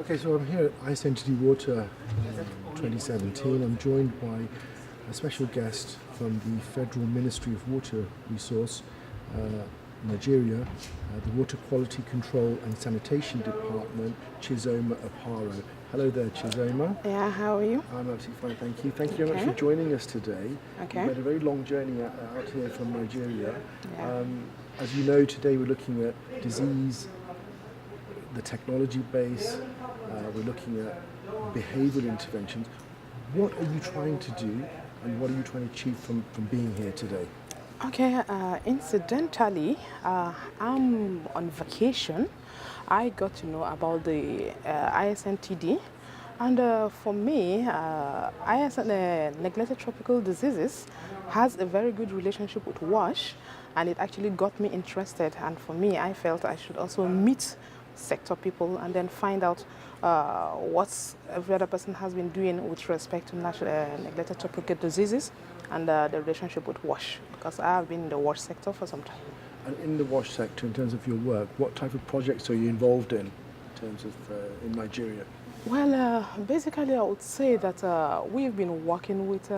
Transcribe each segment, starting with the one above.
Okay, so I'm here at ISNTD Water 2017. I'm joined by a special guest from the Federal Ministry of Water Resource, Nigeria, the Water Quality Control and Sanitation Department, Chizoma, Opara. Hello there, Chizoma. Yeah, how are you? I'm absolutely fine, thank you. Thank you very much for joining us today. Okay. We've had a very long journey out here from Nigeria. Yeah. As you know, today we're looking at disease, the technology base, we're looking at behavioural interventions. What are you trying to do and what are you trying to achieve from being here today? Okay, incidentally, I'm on vacation. I got to know about the ISNTD, and for me, neglected tropical diseases has a very good relationship with WASH, and it actually got me interested. And for me, I felt I should also meet sector people and then find out what every other person has been doing with respect to neglected tropical diseases and the relationship with WASH, because I have been in the WASH sector for some time. And in the WASH sector, in terms of your work, what type of projects are you involved in terms of in Nigeria? Well, basically I would say that we've been working with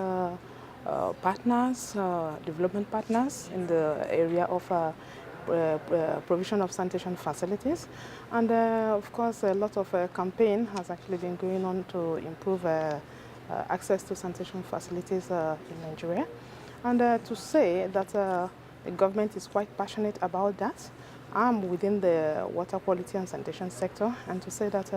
partners, development partners in the area of provision of sanitation facilities, and of course a lot of campaign has actually been going on to improve access to sanitation facilities in Nigeria, and to say that the government is quite passionate about that. I'm within the water quality and sanitation sector, and to say that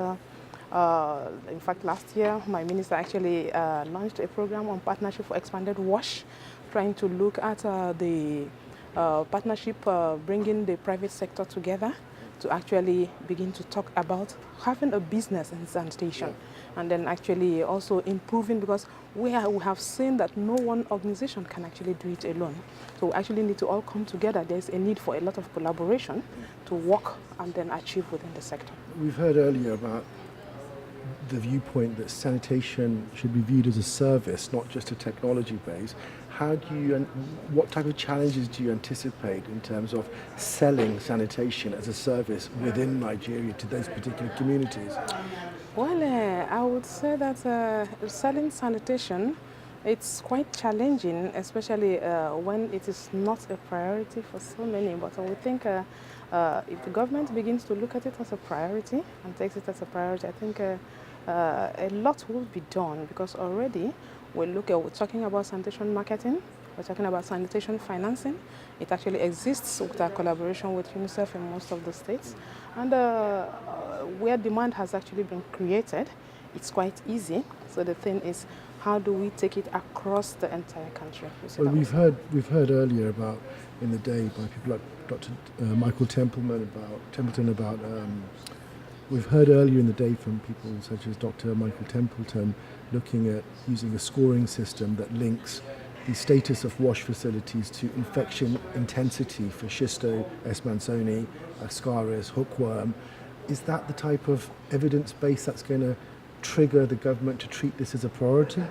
in fact last year my minister actually launched a program on partnership for expanded WASH, trying to look at the partnership bringing the private sector together to actually begin to talk about having a business in sanitation, and then actually also improving, because we have seen that no one organization can actually do it alone. So we actually need to all come together. There's a need for a lot of collaboration to work and then achieve within the sector. We've heard earlier about the viewpoint that sanitation should be viewed as a service, not just a technology base. How do you, and what type of challenges do you anticipate in terms of selling sanitation as a service within Nigeria to those particular communities? Well, I would say that selling sanitation, it's quite challenging, especially when it is not a priority for so many. But we think if the government begins to look at it as a priority and takes it as a priority, I think a lot will be done, because already we're talking about sanitation marketing, we're talking about sanitation financing. It actually exists with our collaboration with UNICEF in most of the states. And where demand has actually been created, it's quite easy. So the thing is, how do we take it across the entire country? Well, we've heard earlier about, in the day, by people like Dr. Michael Templeton about we've heard earlier in the day from people such as Dr. Michael Templeton looking at using a scoring system that links the status of WASH facilities to infection intensity for Schisto, S. mansoni, Ascaris, hookworm. Is that the type of evidence base that's going to trigger the government to treat this as a priority?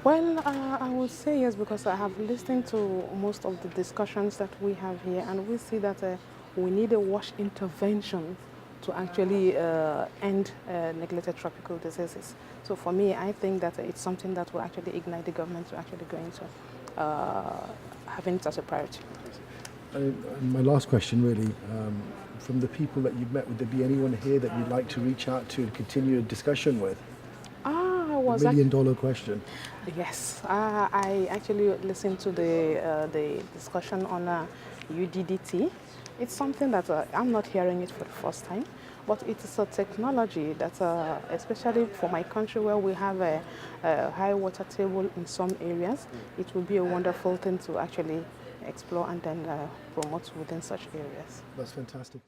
Well, I would say yes, because I have listened to most of the discussions that we have here, and we see that we need a WASH intervention to actually end neglected tropical diseases. So for me, I think that it's something that will actually ignite the government to actually go into having it as a priority. My last question, really, from the people that you've met, would there be anyone here that you'd like to reach out to and continue a discussion with? The million-dollar question. Yes, I actually listened to the discussion on UDDT. It's something that I'm not hearing it for the first time, but it is a technology that, especially for my country where we have a high water table in some areas, it will be a wonderful thing to actually explore and then promote within such areas. That's fantastic.